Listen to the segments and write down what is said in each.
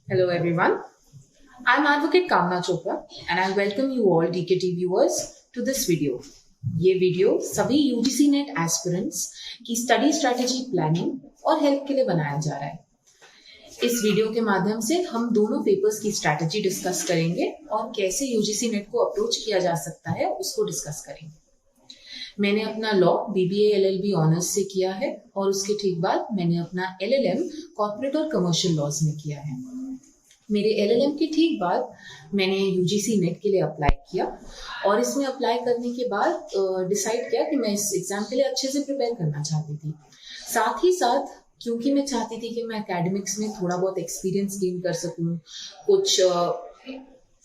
Hello everyone. I'm Advocate Kamna Chopra and I welcome you all DKT viewers to this video. ये video सभी UGC net aspirants की study strategy planning और help के लिए बनाया जा रहा है। इस वीडियो के माध्यम से हम दोनों पेपर्स की स्ट्रेटेजी डिस्कस करेंगे और कैसे यूजीसी नेट को अप्रोच किया जा सकता है उसको डिस्कस करेंगे। मैंने अपना लॉ बीबीए एलएलबी ऑनर्स से किया है और उसके ठीक बाद मैंने अपना एलएलएम कॉर्पोरेट और कमर्शियल लॉज में किया है। मेरे एलएलएम के ठीक बाद मैंने यूजीसी नेट के लिए अप्लाई किया और इसमें अप्लाई करने के बाद डिसाइड किया कि मैं इस एग्जाम के लिए अच्छे से प्रिपेयर करना चाहती थी। साथ ही साथ क्योंकि मैं चाहती थी कि मैं एकेडमिक्स में थोड़ा बहुत एक्सपीरियंस गेन कर सकूं, कुछ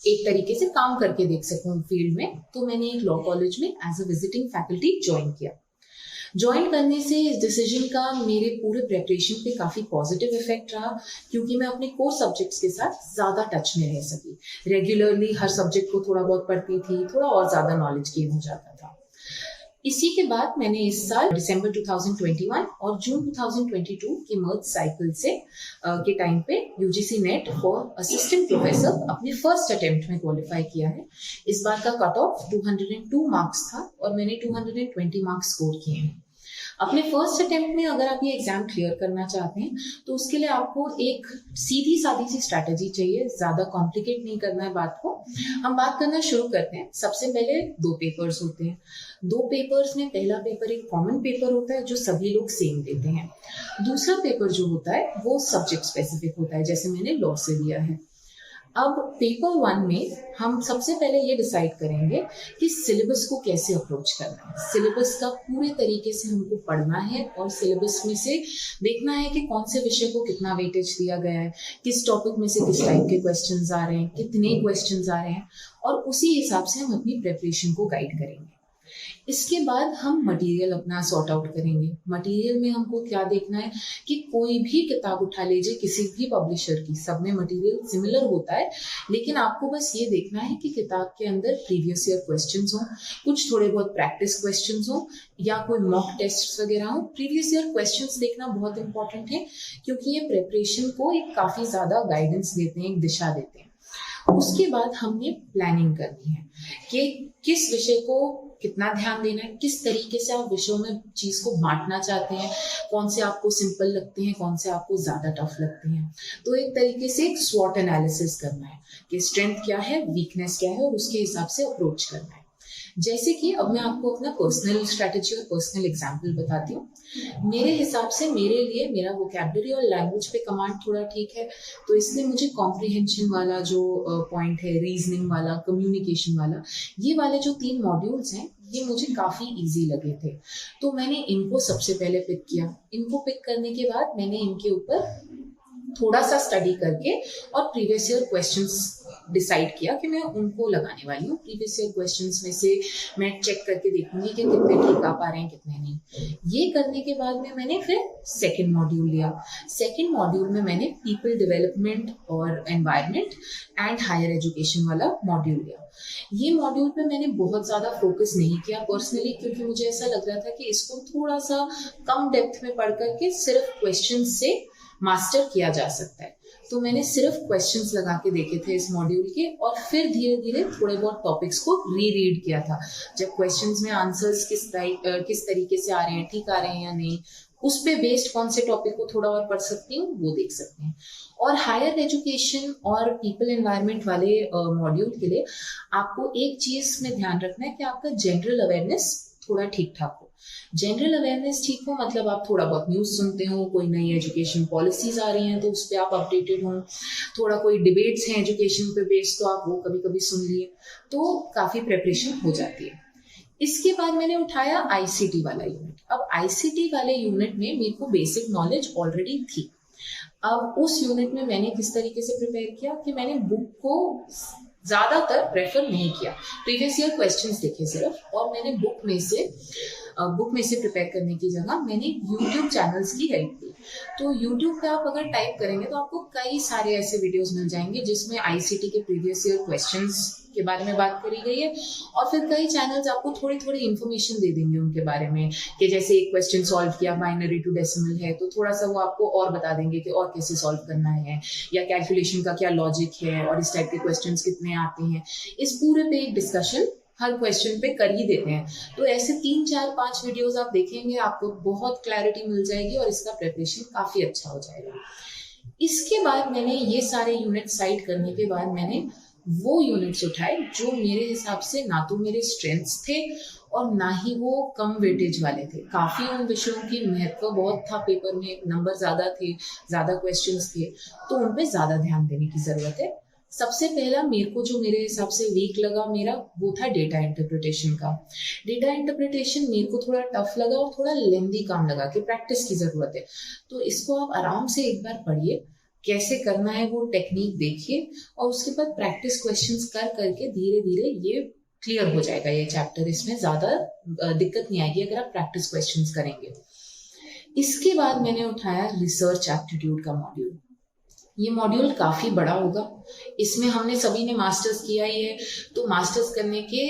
एक तरीके से काम करके देख सकूं फील्ड में, तो मैंने एक लॉ कॉलेज में as a visiting faculty join किया। ज्वाइन करने से इस डिसीजन का मेरे पूरे प्रेपरेशन पे काफ़ी पॉजिटिव इफेक्ट रहा, क्योंकि मैं अपने कोर सब्जेक्ट्स के साथ ज़्यादा टच में रह सकी। रेगुलरली हर सब्जेक्ट को थोड़ा बहुत पढ़ती थी, थोड़ा और ज़्यादा नॉलेज गेन हो जाता था। इसी के बाद मैंने इस साल दिसंबर 2021 और जून 2022 के मर्ज साइकिल से के टाइम पे UGC net for assistant professor अपने फर्स्ट अटेम्प्ट में क्वालिफाई किया है। इस बार का कट ऑफ 202 मार्क्स था और मैंने 220 मार्क्स स्कोर किए हैं। अपने फर्स्ट अटेम्प्ट में अगर आप ये एग्जाम क्लियर करना चाहते हैं तो उसके लिए आपको एक सीधी सादी सी स्ट्रैटेजी चाहिए, ज्यादा कॉम्प्लिकेट नहीं करना है बात को। हम बात करना शुरू करते हैं। सबसे पहले दो पेपर्स होते हैं। दो पेपर्स में पहला पेपर एक कॉमन पेपर होता है जो सभी लोग सेम देते हैं। दूसरा पेपर जो होता है वो सब्जेक्ट स्पेसिफिक होता है, जैसे मैंने लॉ से लिया है। अब पेपर 1 में हम सबसे पहले ये डिसाइड करेंगे कि सिलेबस को कैसे अप्रोच करना है। सिलेबस का पूरे तरीके से हमको पढ़ना है और सिलेबस में से देखना है कि कौन से विषय को कितना वेटेज दिया गया है, किस टॉपिक में से किस टाइप के क्वेश्चंस आ रहे हैं, कितने क्वेश्चंस आ रहे हैं, और उसी हिसाब से हम अपनी प्रेपरेशन को गाइड करेंगे। इसके बाद हम मटेरियल अपना सॉर्ट आउट करेंगे। मटेरियल में हमको क्या देखना है कि कोई भी किताब उठा लीजिए किसी भी पब्लिशर की, सब में मटेरियल सिमिलर होता है, लेकिन आपको बस ये देखना है कि किताब के अंदर प्रीवियस ईयर क्वेश्चंस हों, कुछ थोड़े बहुत प्रैक्टिस क्वेश्चंस हों या कोई मॉक टेस्ट वगैरह हो। प्रीवियस ईयर क्वेश्चंस देखना बहुत इंपॉर्टेंट है, क्योंकि ये प्रिपरेशन को एक काफी ज्यादा गाइडेंस देते हैं, एक दिशा देते हैं। उसके बाद हमने प्लानिंग करनी है कि किस विषय को कितना ध्यान देना है, किस तरीके से आप विषयों में चीज को बांटना चाहते हैं, कौन से आपको सिंपल लगते हैं, कौन से आपको ज्यादा टफ लगते हैं। तो एक तरीके से एक स्वॉट एनालिसिस करना है कि स्ट्रेंथ क्या है, वीकनेस क्या है, और उसके हिसाब से अप्रोच करना है। जैसे कि अब मैं आपको अपना पर्सनल स्ट्रैटेजी और पर्सनल एग्जाम्पल बताती हूँ। मेरे हिसाब से मेरे लिए मेरा वोकैबुलरी और लैंग्वेज पे कमांड थोड़ा ठीक है, तो इसलिए मुझे कॉम्प्रिहेंशन वाला जो पॉइंट है, रीजनिंग वाला, कम्युनिकेशन वाला, ये वाले जो 3 मॉड्यूल्स हैं ये मुझे काफी इजी लगे थे, तो मैंने इनको सबसे पहले पिक किया। इनको पिक करने के बाद मैंने इनके ऊपर थोड़ा सा स्टडी करके और प्रीवियस ईयर क्वेश्चंस डिसाइड किया कि मैं उनको लगाने वाली हूँ। प्रीवियस ईयर क्वेश्चंस में से मैं चेक करके देखूंगी कि कितने ठीक आ पा रहे हैं, कितने नहीं। ये करने के बाद में मैंने फिर सेकंड मॉड्यूल लिया। सेकंड मॉड्यूल में मैंने पीपल डेवलपमेंट और एनवायरनमेंट एंड हायर एजुकेशन वाला मॉड्यूल लिया। ये मॉड्यूल पे मैंने बहुत ज्यादा फोकस नहीं किया पर्सनली, क्योंकि मुझे ऐसा लग रहा था कि इसको थोड़ा सा कम डेप्थ में पढ़ करके सिर्फ क्वेश्चन से मास्टर किया जा सकता है। तो मैंने सिर्फ क्वेश्चंस लगा के देखे थे इस मॉड्यूल के, और फिर धीरे धीरे थोड़े बहुत टॉपिक्स को रीरीड किया था। जब क्वेश्चंस में आंसर्स किस तरीके से आ रहे हैं, ठीक आ रहे हैं या नहीं, उस पे बेस्ड कौन से टॉपिक को थोड़ा और पढ़ सकती हूँ वो देख सकते हैं। और हायर एजुकेशन और पीपल एनवायरनमेंट वाले मॉड्यूल के लिए आपको एक चीज में ध्यान रखना है कि आपका जनरल अवेयरनेस थोड़ा ठीक ठाक हो। जनरल अवेयरनेस ठीक हो मतलब आप थोड़ा बहुत न्यूज सुनते हो, कोई नई एजुकेशन पॉलिसीज आ रही हैं तो उस पर आप अपडेटेड हो, थोड़ा कोई डिबेट्स हैं एजुकेशन पे बेस्ड तो आप वो कभी कभी सुन लिए, तो काफी प्रेपरेशन हो जाती है। इसके बाद मैंने उठाया आईसीटी वाला यूनिट। अब आईसीटी वाले यूनिट में मेरे को बेसिक नॉलेज ऑलरेडी थी। अब उस यूनिट में मैंने किस तरीके से प्रिपेयर किया कि मैंने बुक को ज्यादातर प्रेफर नहीं किया, प्रीवियस ईयर क्वेश्चंस देखे सिर्फ, और मैंने बुक में से बुक में से प्रिपेयर करने की जगह मैंने यूट्यूब चैनल्स की हेल्प ली। तो यूट्यूब पे आप अगर टाइप करेंगे तो आपको कई सारे ऐसे वीडियोस मिल जाएंगे जिसमें आईसीटी के प्रीवियस ईयर क्वेश्चंस के बारे में बात करी गई है, और फिर कई चैनल्स आपको थोड़ी थोड़ी इन्फॉर्मेशन दे देंगे उनके बारे में, कि जैसे एक क्वेश्चन सॉल्व किया बाइनरी टू डेसिमल है तो थोड़ा सा वो आपको और बता देंगे कि और कैसे सॉल्व करना है, या कैलकुलेशन का क्या लॉजिक है और इस टाइप के क्वेश्चंस कितने आते हैं। इस पूरे पे एक डिस्कशन हर क्वेश्चन पे कर ही देते हैं। तो ऐसे 3 4 5 वीडियोस आप देखेंगे, आपको बहुत क्लैरिटी मिल जाएगी और इसका प्रिपरेशन काफी अच्छा हो जाएगा। इसके बाद मैंने ये सारे यूनिट साइड करने के बाद मैंने वो यूनिट्स उठाए जो मेरे हिसाब से ना तो मेरे स्ट्रेंथ्स थे और ना ही वो कम वेटेज वाले थे। काफी उन विषयों की महत्व बहुत था, पेपर में नंबर ज्यादा थे, ज्यादा क्वेश्चंस थे, तो उन पे ज्यादा ध्यान देने की जरूरत है। सबसे पहला मेरे को जो मेरे हिसाब से वीक लगा मेरा, वो था डेटा इंटरप्रिटेशन का। डेटा इंटरप्रिटेशन मेरे को थोड़ा टफ लगा और थोड़ा लेंदी काम लगा कि प्रैक्टिस की जरूरत है। तो इसको आप आराम से एक बार पढ़िए, कैसे करना है वो टेक्निक देखिए, और उसके बाद प्रैक्टिस क्वेश्चंस कर करके धीरे धीरे ये क्लियर हो जाएगा ये चैप्टर। इसमें ज्यादा दिक्कत नहीं आएगी अगर आप प्रैक्टिस क्वेश्चंस करेंगे। इसके बाद मैंने उठाया रिसर्च एप्टीट्यूड का मॉड्यूल। ये मॉड्यूल काफी बड़ा होगा। इसमें हमने सभी ने मास्टर्स किया ही है, तो मास्टर्स करने के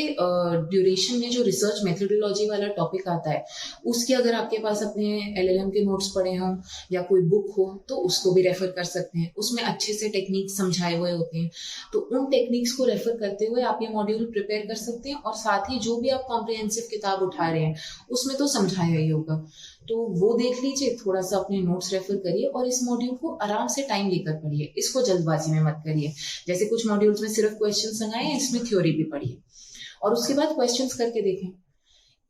ड्यूरेशन में जो रिसर्च मेथोडोलॉजी वाला टॉपिक आता है, उसके अगर आपके पास अपने एलएलएम के नोट्स पड़े हों या कोई बुक हो तो उसको भी रेफर कर सकते हैं। उसमें अच्छे से टेक्निक्स समझाए हुए होते हैं, तो उन टेक्निक्स को रेफर करते हुए आप ये मॉड्यूल प्रिपेयर कर सकते हैं। और साथ ही जो भी आप कॉम्प्रिहेंसिव किताब उठा रहे हैं उसमें तो समझाया ही होगा, तो वो देख लीजिए, थोड़ा सा अपने नोट्स रेफर करिए और इस मॉड्यूल को आराम से टाइम लेकर पढ़िए। इसको जल्दबाजी में मत करिए। जैसे कुछ मॉड्यूल्स में सिर्फ क्वेश्चंस लगाए हैं, इसमें थ्योरी भी पढ़िए और उसके बाद क्वेश्चंस करके देखें।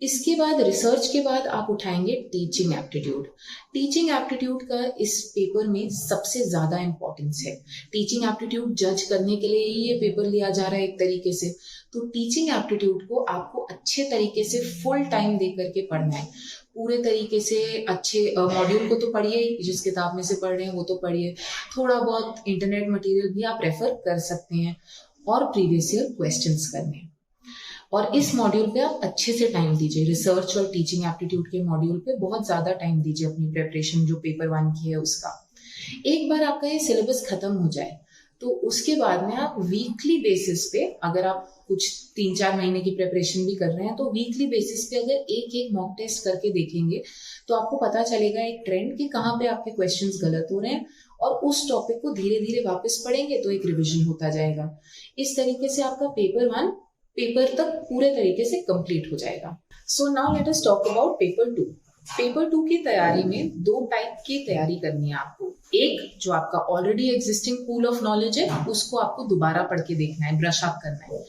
इसके बाद रिसर्च के बाद आप उठाएंगे टीचिंग एप्टीट्यूड। टीचिंग एप्टीट्यूड का इस पेपर में सबसे ज्यादा इंपॉर्टेंस है। टीचिंग एप्टीट्यूड जज करने के लिए ही ये पेपर लिया जा रहा है एक तरीके से। तो टीचिंग एप्टीट्यूड को आपको अच्छे तरीके से फुल टाइम दे करके पढ़ना है, पूरे तरीके से अच्छे मॉड्यूल को तो पढ़िए, जिस किताब में से पढ़ रहे हैं वो तो पढ़िए, थोड़ा बहुत इंटरनेट मटेरियल भी आप रेफर कर सकते हैं और प्रीवियस ईयर क्वेश्चंस करने हैं। और इस मॉड्यूल पे आप अच्छे से टाइम दीजिए। रिसर्च और टीचिंग एप्टीट्यूड के मॉड्यूल पे बहुत ज्यादा टाइम दीजिए अपनी प्रिपरेशन जो पेपर 1 की है उसका। एक बार आपका ये सिलेबस खत्म हो जाए तो उसके बाद में आप वीकली बेसिस पे, अगर आप कुछ 3 4 महीने की प्रिपरेशन भी कर रहे हैं, तो वीकली बेसिस पे अगर एक एक मॉक टेस्ट करके देखेंगे तो आपको पता चलेगा एक ट्रेंड कि कहाँ पे आपके क्वेश्चंस गलत हो रहे हैं, और उस टॉपिक को धीरे धीरे वापस पढ़ेंगे तो एक रिविजन होता जाएगा। इस तरीके से आपका पेपर 1 पेपर तक पूरे तरीके से कंप्लीट हो जाएगा। So now let us talk about paper 2। Paper 2 की तैयारी में 2 टाइप की तैयारी करनी है आपको। एक, जो आपका already existing pool of knowledge है, उसको आपको दोबारा पढ़ के देखना है, ब्रश अप करना है।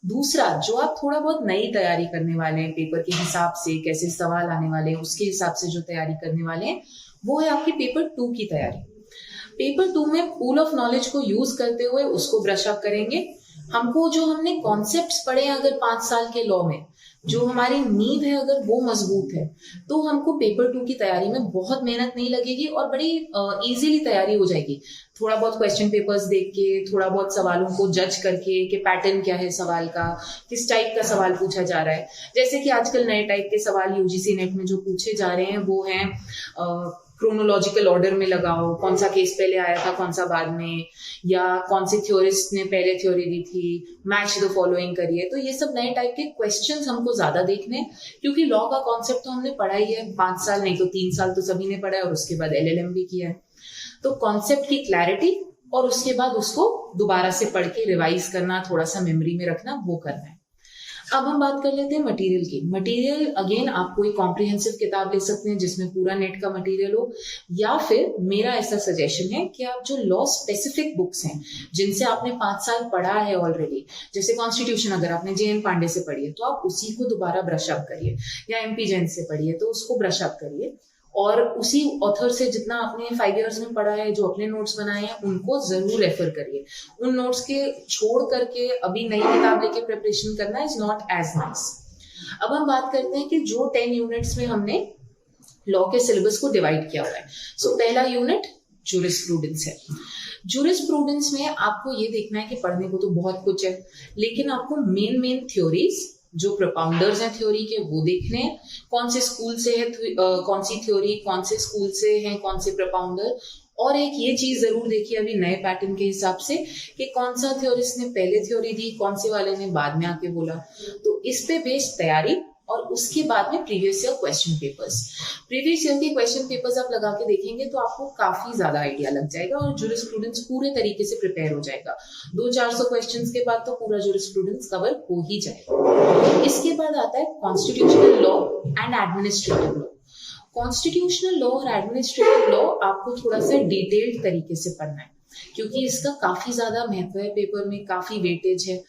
दूसरा, जो आप थोड़ा बहुत नई तैयारी करने वाले हैं, पेपर के हिसाब से कैसे सवाल आने वाले हैं उसके हिसाब से जो तैयारी करने वाले हैं, वो है आपकी पेपर 2 की तैयारी। पेपर 2 में पूल ऑफ नॉलेज को यूज करते हुए उसको ब्रश अप करेंगे। हमको जो हमने कॉन्सेप्ट्स पढ़े हैं अगर 5 साल के लॉ में, जो हमारी नींव है अगर वो मजबूत है, तो हमको पेपर 2 की तैयारी में बहुत मेहनत नहीं लगेगी और बड़ी इजीली तैयारी हो जाएगी। थोड़ा बहुत क्वेश्चन पेपर्स देख के, थोड़ा बहुत सवालों को जज करके कि पैटर्न क्या है सवाल का, किस टाइप का सवाल पूछा जा रहा है। जैसे कि आजकल नए टाइप के सवाल यूजीसी नेट में जो पूछे जा रहे हैं वो हैं क्रोनोलॉजिकल ऑर्डर में लगाओ, कौन सा केस पहले आया था कौन सा बाद में, या कौन से थ्योरिस्ट ने पहले थ्योरी दी थी, मैच द फॉलोइंग करिए। तो ये सब नए टाइप के क्वेश्चंस हमको ज्यादा देखने हैं, क्योंकि लॉ का कॉन्सेप्ट तो हमने पढ़ा ही है 5 साल नहीं तो 3 साल तो सभी ने पढ़ा है, और उसके बाद एलएलएम भी किया है। तो कॉन्सेप्ट की क्लैरिटी और उसके बाद उसको दोबारा से पढ़ के रिवाइज करना, थोड़ा सा मेमोरी में रखना, वो करना है। अब हम बात कर लेते हैं मटेरियल की। मटेरियल अगेन आप कोई कॉम्प्रिहेंसिव किताब ले सकते हैं जिसमें पूरा नेट का मटेरियल हो, या फिर मेरा ऐसा सजेशन है कि आप जो लॉ स्पेसिफिक बुक्स हैं जिनसे आपने 5 साल पढ़ा है ऑलरेडी, जैसे कॉन्स्टिट्यूशन अगर आपने जेएन पांडे से पढ़ी है तो आप उसी को दोबारा ब्रश अप करिए, या एमपी जैन से पढ़िए तो उसको ब्रश अप करिए, और उसी ऑथर से जितना आपने 5 इयर्स में पढ़ा है, जो अपने नोट्स बनाए हैं, उनको जरूर रेफर करिए। उन नोट्स के छोड़ करके अभी नई किताब लेके प्रिपरेशन करना इज नॉट एज नाइस। अब हम बात करते हैं कि जो 10 यूनिट्स में हमने लॉ के सिलेबस को डिवाइड किया हुआ है। सो पहला यूनिट जूरिस्प्रूडेंस है। जूरिस्प्रूडेंस में आपको ये देखना है कि पढ़ने को तो बहुत कुछ है, लेकिन आपको मेन थ्योरीज जो प्रोपाउंडर्स हैं थ्योरी के वो देखने हैं, कौन से स्कूल से है कौन सी थ्योरी, कौन से स्कूल से हैं कौन से प्रोपाउंडर। और एक ये चीज जरूर देखिए अभी नए पैटर्न के हिसाब से कि कौन सा थ्योरिस्ट ने पहले थ्योरी दी, कौन से वाले ने बाद में आके बोला। तो इस पे बेस्ड तैयारी, और उसके बाद में previous year question papers. Previous year के क्वेश्चन पेपर्स आप लगा के देखेंगे तो आपको काफी ज्यादा आइडिया लग जाएगा और जूरिस्प्रूडेंस पूरे तरीके से प्रिपेयर हो जाएगा। 200-400 क्वेश्चंस के बाद तो पूरा जूरिस्प्रूडेंस कवर हो ही जाएगा। इसके बाद आता है constitutional law and administrative law. Constitutional law और एडमिनिस्ट्रेटिव लॉ आपको थोड़ा सा डिटेल्ड तरीके से पढ़ना है, क्योंकि इसका काफी ज्यादा महत्व है, पेपर में काफी वेटेज है।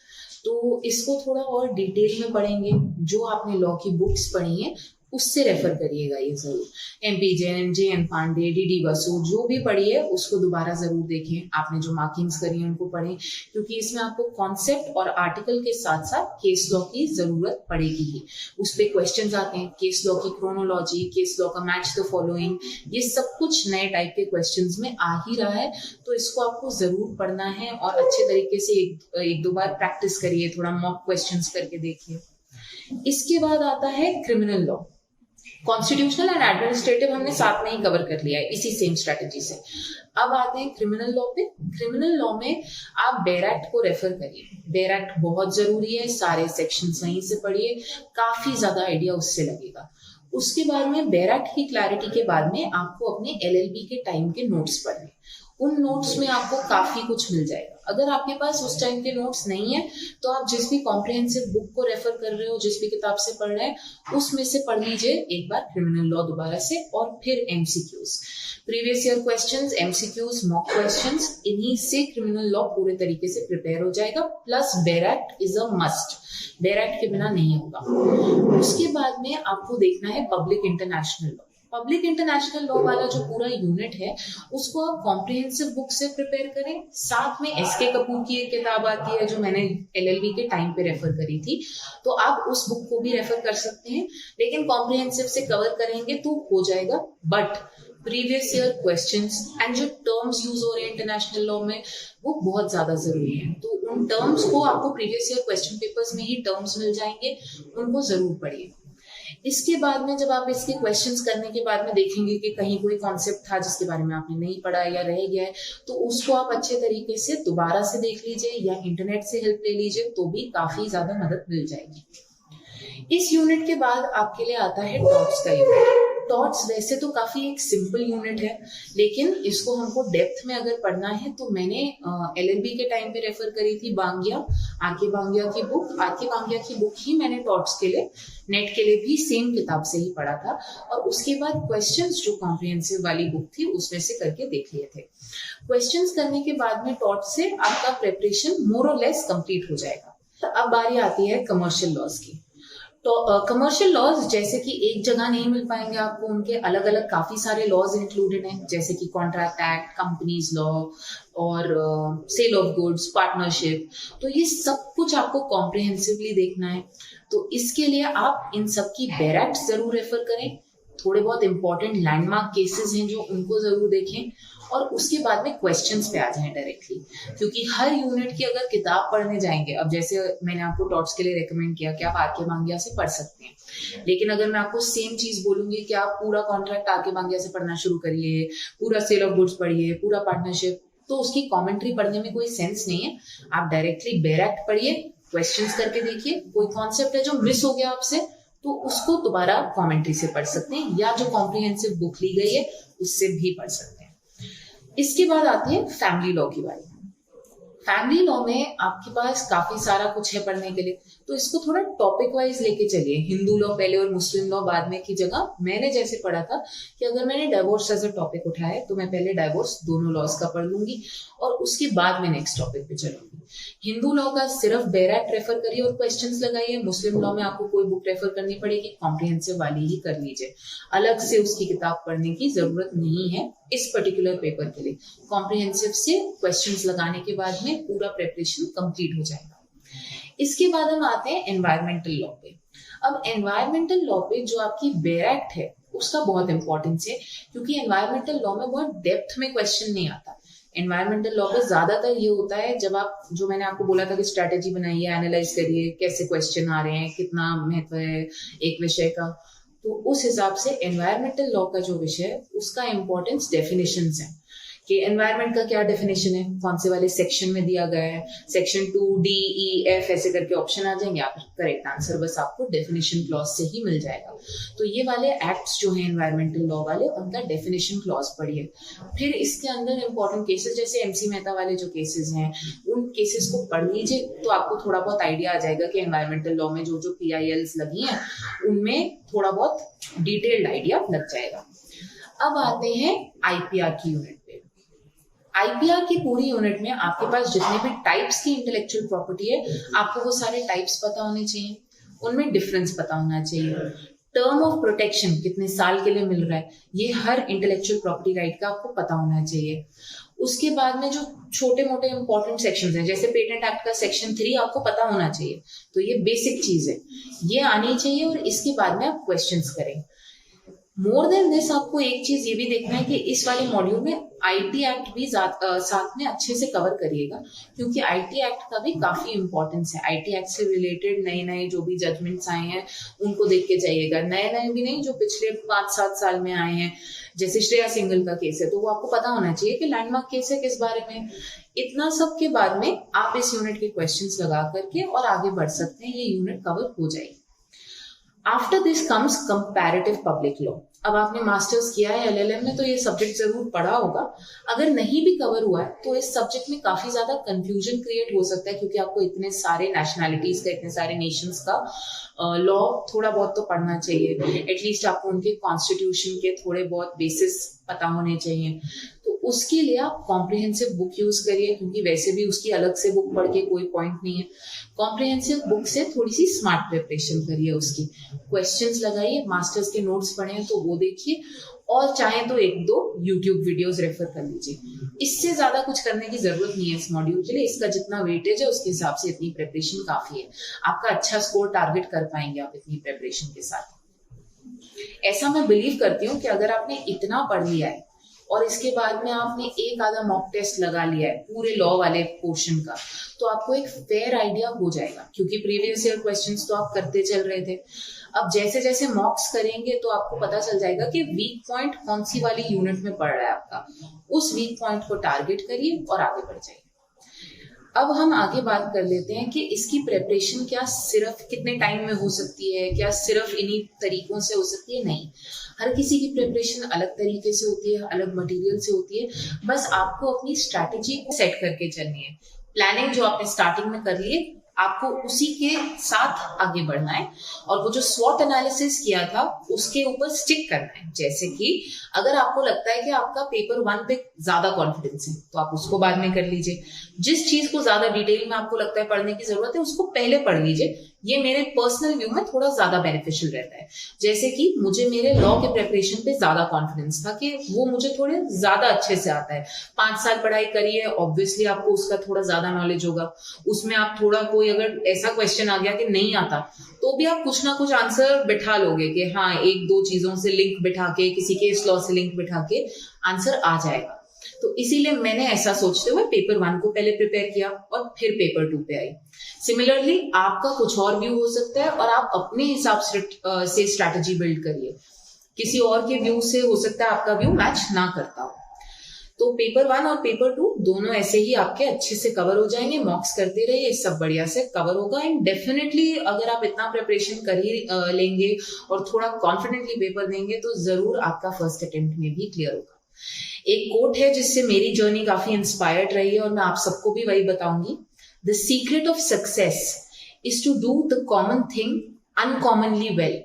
तो इसको थोड़ा और डिटेल में पढ़ेंगे। जो आपने लॉ की बुक्स पढ़ी हैं उससे रेफर करिएगा ये जरूर। MP Jain, JN Pandey, DD Basu जो भी पढ़ी है उसको दोबारा जरूर देखें। आपने जो मार्किंग्स करी है उनको पढ़ें, क्योंकि इसमें आपको कॉन्सेप्ट और आर्टिकल के साथ साथ केस लॉ की जरूरत पड़ेगी ही। उस पे क्वेश्चंस आते हैं, केस लॉ की क्रोनोलॉजी, केस लॉ का मैच द फॉलोइंग, ये सब कुछ नए टाइप के क्वेश्चंस में आ ही रहा है। तो इसको आपको जरूर पढ़ना है और अच्छे तरीके से एक दो बार प्रैक्टिस करिए, थोड़ा मॉक क्वेश्चंस करके देखिए। इसके बाद आता है criminal law. Constitutional and administrative हमने साथ में ही कवर कर लिया है इसी सेम स्ट्रेटेजी से। अब आते हैं क्रिमिनल लॉ पे। क्रिमिनल लॉ में आप बेयर एक्ट को रेफर करिए। बेयर एक्ट बहुत जरूरी है, सारे सेक्शन वहीं से पढ़िए, काफी ज्यादा आइडिया उससे लगेगा। उसके बाद में बेयर एक्ट की क्लैरिटी के बाद में आपको अपने LLB के टाइम के नोट्स पढ़ने। उन नोट्स में आपको काफी कुछ मिल जाएगा। अगर आपके पास उस टाइम के नोट्स नहीं है तो आप जिस भी कॉम्प्रिहेंसिव बुक को रेफर कर रहे हो, जिस भी किताब से पढ़ रहे हैं, उसमें से पढ़ लीजिए एक बार क्रिमिनल लॉ दोबारा से, और फिर MCQs, previous year questions, MCQs, mock questions, इन्हीं से क्रिमिनल लॉ पूरे तरीके से प्रिपेयर हो जाएगा। Plus bare act is a must, bare act के बिना नहीं होगा। उसके बाद में आपको देखना है public international law. Public international law वाला जो पूरा यूनिट है उसको आप कॉम्प्रिहेंसिव बुक से प्रिपेयर करें। साथ में SK कपूर की एक किताब आती है जो मैंने LLB के टाइम पे रेफर करी थी, तो आप उस बुक को भी रेफर कर सकते हैं। लेकिन कॉम्प्रिहेंसिव से कवर करेंगे तो हो जाएगा, but previous year questions and जो टर्म्स यूज हो रहे हैं इंटरनेशनल लॉ में वो बहुत ज्यादा जरूरी है। तो उन टर्म्स को आपको प्रीवियस ईयर क्वेश्चन पेपर्स में ही टर्म्स मिल जाएंगे, उनको जरूर पढ़िए। इसके बाद में जब आप इसके क्वेश्चंस करने के बाद में देखेंगे कि कहीं कोई कॉन्सेप्ट था जिसके बारे में आपने नहीं पढ़ा या रह गया है, तो उसको आप अच्छे तरीके से दोबारा से देख लीजिए या इंटरनेट से हेल्प ले लीजिए, तो भी काफी ज्यादा मदद मिल जाएगी। इस यूनिट के बाद आपके लिए आता है टॉट्स का यूनिट। टॉट्स वैसे तो काफी एक सिंपल यूनिट है, लेकिन इसको हमको डेप्थ में अगर पढ़ना है तो मैंने LLB के टाइम पे रेफर करी थी बांगिया, आके बांगिया की बुक। आके बांगिया की बुक ही मैंने टॉट्स के लिए, नेट के लिए भी सेम किताब से ही पढ़ा था, और उसके बाद क्वेश्चंस जो कॉम्प्रिहेंसिव वाली बुक थी उसमें से करके देख लिए थे। क्वेश्चंस करने के बाद में टॉट्स से आपका प्रिपरेशन मोर और लेस कंप्लीट हो जाएगा। अब बारी आती है कमर्शियल लॉज की। तो कमर्शियल लॉज जैसे कि एक जगह नहीं मिल पाएंगे आपको, उनके अलग अलग काफी सारे लॉज इंक्लूडेड हैं, जैसे कि कॉन्ट्रैक्ट एक्ट, कंपनीज लॉ और सेल ऑफ गुड्स, पार्टनरशिप। तो ये सब कुछ आपको कॉम्प्रिहेंसिवली देखना है, तो इसके लिए आप इन सब की बेयर एक्ट जरूर रेफर करें। थोड़े बहुत इंपॉर्टेंट लैंडमार्क केसेस हैं जो उनको जरूर देखें, और उसके बाद में क्वेश्चंस पे आ जाएं डायरेक्टली, क्योंकि हर यूनिट की अगर किताब पढ़ने जाएंगे, अब जैसे मैंने आपको टॉट्स के लिए रेकमेंड किया कि आप आके बांगिया से पढ़ सकते हैं, लेकिन अगर मैं आपको सेम चीज बोलूंगी कि आप पूरा कॉन्ट्रैक्ट आके बांगिया से पढ़ना शुरू करिए, पूरा सेल ऑफ गुड्स पढ़िए, पूरा पार्टनरशिप, तो उसकी कॉमेंट्री पढ़ने में कोई सेंस नहीं है। आप डायरेक्टली बेयर एक्ट पढ़िए, क्वेश्चंस करके देखिए, कोई कॉन्सेप्ट है जो मिस हो गया आपसे तो उसको दोबारा कमेंट्री से पढ़ सकते हैं, या जो कॉम्प्रिहेंसिव बुक ली गई है उससे भी पढ़ सकते हैं। इसके बाद आती है फैमिली लॉ की बारी। फैमिली लॉ में आपके पास काफी सारा कुछ है पढ़ने के लिए, तो इसको थोड़ा टॉपिक वाइज लेके चलिए। हिंदू लॉ पहले और मुस्लिम लॉ बाद में की जगह मैंने जैसे पढ़ा था कि अगर मैंने डाइवोर्स एज अ टॉपिक उठाया है तो मैं पहले डाइवोर्स दोनों लॉज का पढ़ लूंगी और उसके बाद में नेक्स्ट टॉपिक पे चलूंगी। हिंदू लॉ का सिर्फ बेयर एक्ट रेफर करिए और क्वेश्चंस लगाइए। मुस्लिम लॉ में आपको कोई बुक रेफर करनी पड़ेगी, कॉम्प्रिहेंसिव वाली ही कर लीजिए, अलग से उसकी किताब पढ़ने की जरूरत नहीं है इस पर्टिकुलर पेपर के लिए। कॉम्प्रिहेंसिव से क्वेश्चंस लगाने के बाद में पूरा प्रिपरेशन कंप्लीट हो जाएगा। इसके बाद हम आते हैं एनवायरमेंटल लॉ पे। अब एनवायरमेंटल लॉ पे जो आपकी बेयर एक्ट है उसका बहुत इंपॉर्टेंस है, क्योंकि एनवायरमेंटल लॉ में बहुत डेप्थ में क्वेश्चन नहीं आता। एनवायरमेंटल लॉ पे ज्यादातर ये होता है जब आप, जो मैंने आपको बोला था कि स्ट्रैटेजी बनाइए, एनालाइज करिए, कैसे क्वेश्चन आ रहे हैं, कितना महत्व है एक विषय का, तो उस हिसाब से एनवायरमेंटल लॉ का जो विषय है उसका इंपॉर्टेंस डेफिनेशंस है कि एनवायरमेंट का क्या डेफिनेशन है, कौन से वाले सेक्शन में दिया गया है, सेक्शन 2D, E, F ऐसे करके ऑप्शन आ जाएंगे, आप करेक्ट आंसर बस आपको डेफिनेशन क्लॉज से ही मिल जाएगा। तो ये वाले एक्ट्स जो हैं एनवायरमेंटल लॉ वाले, उनका डेफिनेशन क्लॉज पढ़िए। फिर इसके अंदर इंपॉर्टेंट केसेस जैसे MC मेहता वाले जो केसेस हैं, उन केसेस को पढ़ लीजिए तो आपको थोड़ा बहुत आइडिया आ जाएगा कि एनवायरमेंटल लॉ में जो जो PILs लगी हैं उनमें थोड़ा बहुत डिटेल्ड आइडिया लग जाएगा। अब आते हैं IPR की यूनिट पे। IPR की पूरी यूनिट में आपके पास जितने भी टाइप्स की इंटेलेक्चुअल प्रॉपर्टी है, आपको वो सारे टाइप्स पता होने चाहिए, उनमें डिफरेंस पता होना चाहिए, टर्म ऑफ प्रोटेक्शन कितने साल के लिए मिल रहा है, ये हर इंटेलेक्चुअल प्रॉपर्टी राइट का आपको पता होना चाहिए। उसके बाद में जो छोटे मोटे इंपॉर्टेंट सेक्शंस हैं, जैसे पेटेंट एक्ट का सेक्शन 3 आपको पता होना चाहिए, तो ये बेसिक चीज है, ये आनी चाहिए। और इसके बाद में आप क्वेश्चंस करें। मोर देन दिस आपको एक चीज ये भी देखना है कि इस वाले मॉड्यूल में IT एक्ट भी साथ में अच्छे से कवर करिएगा, क्योंकि IT एक्ट का भी काफी इंपॉर्टेंस है। IT एक्ट से रिलेटेड नए नए जो भी जजमेंट्स आए हैं उनको देख के जाइएगा, नए नए भी नहीं, जो पिछले 5-7 साल में आए हैं, जैसे श्रेया सिंघल का केस है तो वो आपको पता होना चाहिए कि लैंडमार्क केस है किस बारे में। इतना सब के बाद में आप इस यूनिट के क्वेश्चंस लगा करके और आगे बढ़ सकते हैं, ये यूनिट कवर हो जाएगी। After this comes comparative public law. अब आपने मास्टर्स किया है LLM में तो ये सब्जेक्ट जरूर पढ़ा होगा, अगर नहीं भी कवर हुआ है तो इस सब्जेक्ट में काफी ज्यादा कंफ्यूजन क्रिएट हो सकता है, क्योंकि आपको इतने सारे नेशनैलिटीज का, इतने सारे नेशंस का लॉ थोड़ा बहुत तो पढ़ना चाहिए, एटलीस्ट आपको उनके कॉन्स्टिट्यूशन के थोड़े बहुत बेसिस पता होने चाहिए। तो उसके लिए आप कॉम्प्रिहेंसिव बुक यूज करिए, क्योंकि वैसे भी उसकी अलग से बुक पढ़ के कोई पॉइंट नहीं है। कॉम्प्रिहेंसिव बुक से थोड़ी सी स्मार्ट प्रिपरेशन करिए, उसकी क्वेश्चंस लगाइए, मास्टर्स के नोट्स पढ़े हैं तो वो देखिए, और चाहे तो 1-2 यूट्यूब वीडियोस रेफर कर लीजिए। इससे ज्यादा कुछ करने की जरूरत नहीं है इस मॉड्यूल के लिए, इसका जितना वेटेज है उसके हिसाब से इतनी प्रिपरेशन काफी है। आपका अच्छा स्कोर टारगेट कर पाएंगे आप इतनी प्रिपरेशन के साथ। ऐसा मैं बिलीव करती हूँ कि अगर आपने इतना पढ़ लिया है और इसके बाद में आपने एक आधा मॉक टेस्ट लगा लिया है पूरे लॉ वाले पोर्शन का, तो आपको एक फेयर आइडिया हो जाएगा, क्योंकि प्रीवियस ईयर क्वेश्चंस तो आप करते चल रहे थे। अब जैसे जैसे मॉक्स करेंगे तो आपको पता चल जाएगा कि वीक पॉइंट कौन सी वाली यूनिट में पड़ रहा है आपका, उस वीक पॉइंट को टारगेट करिए और आगे बढ़ जाइए। अब हम आगे बात कर लेते हैं कि इसकी प्रिपरेशन क्या सिर्फ कितने टाइम में हो सकती है, क्या सिर्फ इन्हीं तरीकों से हो सकती है? नहीं, हर किसी की प्रिपरेशन अलग तरीके से होती है, अलग मटेरियल से होती है। बस आपको अपनी स्ट्रैटेजी को सेट करके चलनी है। प्लानिंग जो आपने स्टार्टिंग में कर लिए, आपको उसी के साथ आगे बढ़ना है, और वो जो स्वॉट एनालिसिस किया था उसके ऊपर स्टिक करना है। जैसे कि अगर आपको लगता है कि आपका पेपर 1 पे ज्यादा कॉन्फिडेंस है तो आप उसको बाद में कर लीजिए। जिस चीज को ज्यादा डिटेल में आपको लगता है पढ़ने की जरूरत है उसको पहले पढ़ लीजिए। ये मेरे पर्सनल व्यू में थोड़ा ज्यादा बेनिफिशियल रहता है। जैसे कि मुझे मेरे लॉ के प्रिपरेशन पे ज्यादा कॉन्फिडेंस था कि वो मुझे थोड़े ज्यादा अच्छे से आता है। 5 साल पढ़ाई करी है, ऑब्वियसली आपको उसका थोड़ा ज्यादा नॉलेज होगा। उसमें आप थोड़ा कोई अगर ऐसा क्वेश्चन आ गया कि नहीं आता तो भी आप कुछ ना कुछ आंसर बिठा लोगे कि हाँ 1-2 चीजों से लिंक बिठा के, किसी केस लॉ से लिंक बिठा के आंसर आ जाएगा। तो इसीलिए मैंने ऐसा सोचते हुए पेपर 1 को पहले प्रिपेयर किया और फिर पेपर 2 पे आई। सिमिलरली आपका कुछ और व्यू हो सकता है और आप अपने हिसाब से स्ट्रैटेजी बिल्ड करिए। किसी और के व्यू से हो सकता है आपका व्यू मैच ना करता हो। तो पेपर 1 और पेपर 2 दोनों ऐसे ही आपके अच्छे से कवर हो जाएंगे। मॉक्स करते रहिए, सब बढ़िया से कवर होगा। एंड डेफिनेटली अगर आप इतना प्रिपरेशन कर ही लेंगे और थोड़ा कॉन्फिडेंटली पेपर देंगे तो जरूर आपका फर्स्ट अटेम्प्ट में भी क्लियर होगा। एक कोट है जिससे मेरी जर्नी काफी इंस्पायर्ड रही है और मैं आप सबको भी वही बताऊंगी। The secret of success is to do the common thing uncommonly well.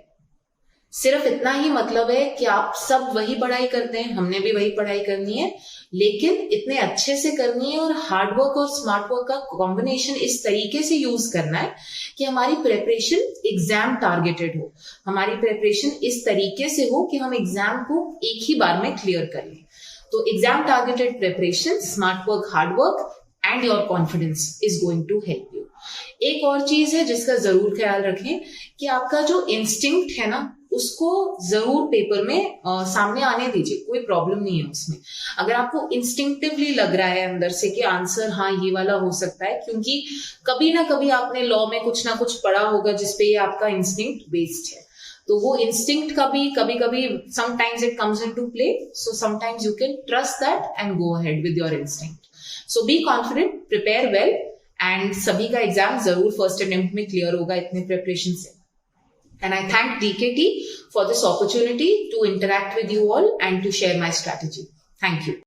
सिर्फ इतना ही मतलब है कि आप सब वही पढ़ाई करते हैं, हमने भी वही पढ़ाई करनी है, लेकिन इतने अच्छे से करनी है और हार्डवर्क और स्मार्ट वर्क का कॉम्बिनेशन इस तरीके से यूज करना है कि हमारी प्रिपरेशन एग्जाम टारगेटेड हो। हमारी प्रिपरेशन इस तरीके से हो कि हम एग्जाम को एक ही बार में क्लियर कर लें। तो exam targeted preparation, smart work, hard work and your confidence is going to help you. एक और चीज है जिसका जरूर ख्याल रखें कि आपका जो इंस्टिंक्ट है ना, उसको जरूर पेपर में सामने आने दीजिए, कोई प्रॉब्लम नहीं है उसमें। अगर आपको इंस्टिंक्टिवली लग रहा है अंदर से कि आंसर हाँ ये वाला हो सकता है, क्योंकि कभी ना कभी आपने लॉ में कुछ ना कुछ पढ़ा होगा जिसपे ये आपका इंस्टिंक्ट बेस्ड है, तो वो इंस्टिंक्ट का भी कभी कभी sometimes it comes into play, so sometimes you can trust that and go ahead with your instinct. So be confident, prepare well, and सभी का एग्जाम जरूर फर्स्ट अटेम्प्ट में क्लियर होगा इतने प्रिपरेशन से। And I thank DKT for this opportunity to interact with you all and to share my strategy. Thank you.